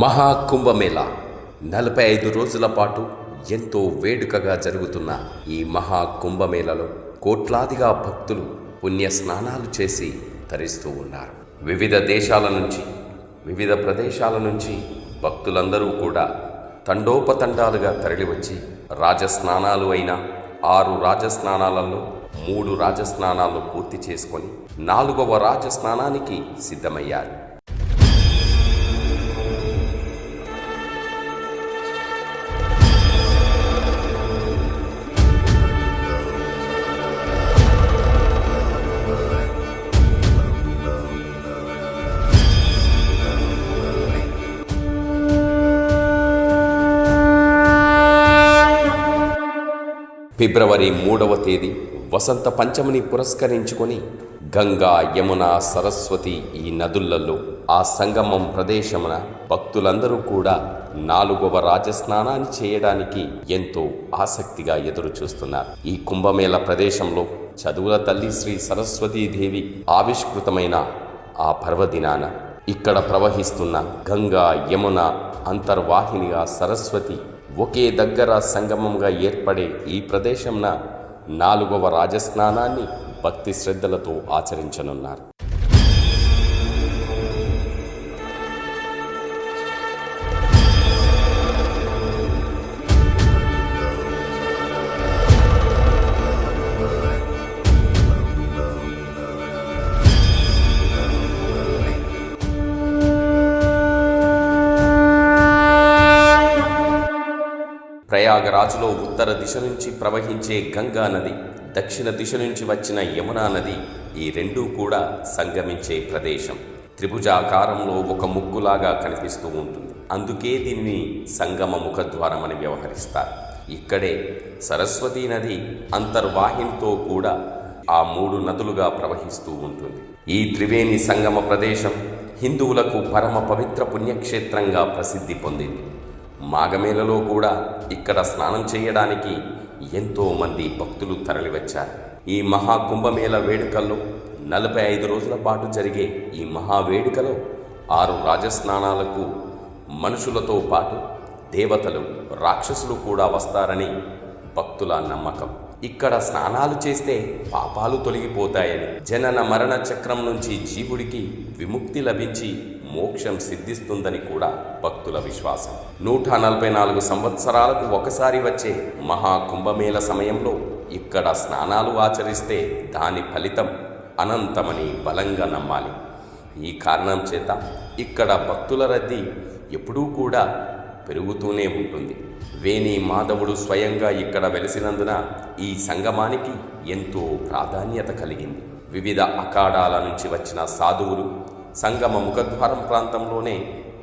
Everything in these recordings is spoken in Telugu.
మహాకుంభమేళ 45 రోజుల పాటు ఎంతో వేడుకగా జరుగుతున్న ఈ మహాకుంభమేళలో కోట్లాదిగా భక్తులు పుణ్య స్నానాలు చేసి తరిస్తూ ఉన్నారు. వివిధ దేశాల నుంచి, వివిధ ప్రదేశాల నుంచి భక్తులందరూ కూడా తండోపతండాలుగా తరలివచ్చి రాజస్నానాలు అయిన 6 రాజస్నానాలలో 3 రాజస్నానాలు పూర్తి చేసుకొని 4వ రాజస్నానానికి సిద్ధమయ్యారు. ఫిబ్రవరి 3వ తేదీ వసంత పంచమిని పురస్కరించుకొని గంగా, యమున, సరస్వతి ఈ నదులలో ఆ సంగమం ప్రదేశమున భక్తులందరూ కూడా 4వ రాజస్నానాన్ని చేయడానికి ఎంతో ఆసక్తిగా ఎదురు చూస్తున్నారు. ఈ కుంభమేళ ప్రదేశంలో చదువుల తల్లి శ్రీ సరస్వతీదేవి ఆవిష్కృతమైన ఆ పర్వదినాన ఇక్కడ ప్రవహిస్తున్న గంగా, యమున అంతర్వాహినిగా సరస్వతి ఒకే దగ్గర సంగమంగా ఏర్పడే ఈ ప్రదేశంన 4వ రాజస్నానాన్ని భక్తి శ్రద్ధలతో ఆచరించనున్నారు. ప్రయాగరాజులో ఉత్తర దిశ నుంచి ప్రవహించే గంగా నది, దక్షిణ దిశ నుంచి వచ్చిన యమునా నది ఈ రెండూ కూడా సంగమించే ప్రదేశం. త్రిభుజాకారంలో ఒక ముగ్గులాగా కనిపిస్తూ ఉంటుంది. అందుకే దీన్ని సంగమ ముఖద్వారమని వ్యవహరిస్తారు. ఇక్కడే సరస్వతీ నది అంతర్వాహినితో కూడా ఆ 3 నదులుగా ప్రవహిస్తూ ఉంటుంది. ఈ త్రివేణి సంగమ ప్రదేశం హిందువులకు పరమ పవిత్ర పుణ్యక్షేత్రంగా ప్రసిద్ధి పొందింది. మాఘమేళలో కూడా ఇక్కడ స్నానం చేయడానికి ఎంతో మంది భక్తులు తరలివచ్చారు. ఈ మహాకుంభమేళ వేడుకల్లో 45 రోజుల పాటు జరిగే ఈ మహావేడుకలో 6 రాజస్నానాలకు మనుషులతో పాటు దేవతలు, రాక్షసులు కూడా వస్తారని భక్తుల నమ్మకం. ఇక్కడ స్నానాలు చేస్తే పాపాలు తొలగిపోతాయని, జనన మరణ చక్రం నుంచి జీవుడికి విముక్తి లభించి మోక్షం సిద్ధిస్తుందని కూడా భక్తుల విశ్వాసం. 144 సంవత్సరాలకు ఒకసారి వచ్చే మహాకుంభమేళ సమయంలో ఇక్కడ స్నానాలు ఆచరిస్తే దాని ఫలితం అనంతమని బలంగా నమ్మాలి. ఈ కారణం చేత ఇక్కడ భక్తుల రద్దీ ఎప్పుడూ కూడా పెరుగుతూనే ఉంటుంది. వేణి మాధవుడు స్వయంగా ఇక్కడ వెలిసినందున ఈ సంగమానికి ఎంతో ప్రాధాన్యత కలిగింది. వివిధ అఖాడాల నుంచి వచ్చిన సాధువులు సంగమ ముఖద్వారం ప్రాంతంలోనే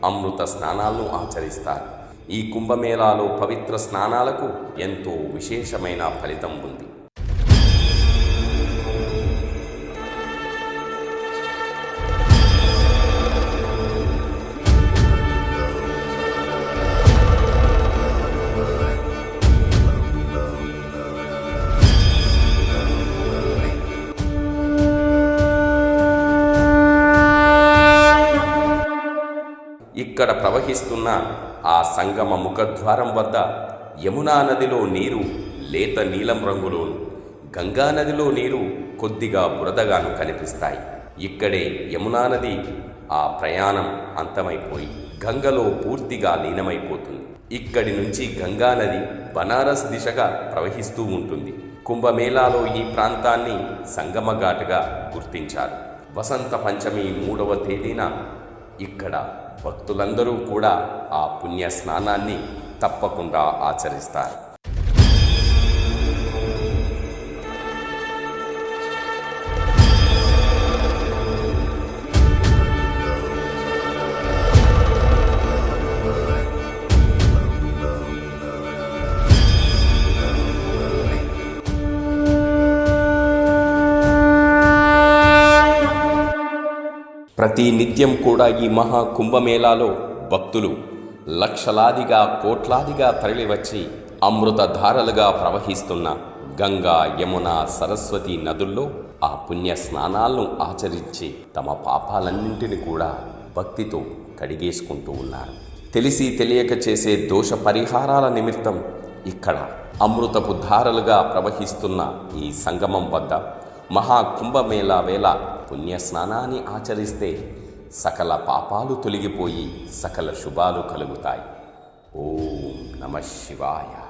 అమృత స్నానాలను ఆచరిస్తారు. ఈ కుంభమేళాలో పవిత్ర స్నానాలకు ఎంతో విశేషమైన ఫలితం ఉంది. ఇక్కడ ప్రవహిస్తున్న ఆ సంగమ ముఖద్వారం వద్ద యమునా నదిలో నీరు లేత నీలం రంగులోను, గంగా నదిలో నీరు కొద్దిగా బురదగాను కనిపిస్తాయి. ఇక్కడే యమునా నది ఆ ప్రయాణం అంతమైపోయి గంగలో పూర్తిగా లీనమైపోతుంది. ఇక్కడి నుంచి గంగా నది బనారస్ దిశగా ప్రవహిస్తూ ఉంటుంది. కుంభమేళాలో ఈ ప్రాంతాన్ని సంగమఘాటుగా గుర్తించారు. వసంత పంచమి 3వ తేదీన ఇక్కడ భక్తులందరూ కూడా ఆ పుణ్య స్నానాన్ని తప్పకుండా ఆచరిస్తారు. ప్రతి నిత్యం కూడా ఈ మహాకుంభమేళాలో భక్తులు లక్షలాదిగా, కోట్లాదిగా తరలివచ్చి అమృతధారలుగా ప్రవహిస్తున్న గంగా, యమున, సరస్వతి నదుల్లో ఆ పుణ్య స్నానాలను ఆచరించి తమ పాపాలన్నింటిని కూడా భక్తితో కడిగేసుకుంటూ ఉన్నారు. తెలిసి తెలియక చేసే దోష పరిహారాల నిమిత్తం ఇక్కడ అమృతపు ధారలుగా ప్రవహిస్తున్న ఈ సంగమం వద్ద మహాకుంభమేళా వేళ పుణ్య స్నానాన్ని ఆచరిస్తే సకల పాపాలు తొలగిపోయి సకల శుభాలు కలుగుతాయి. ఓం నమః శివాయ.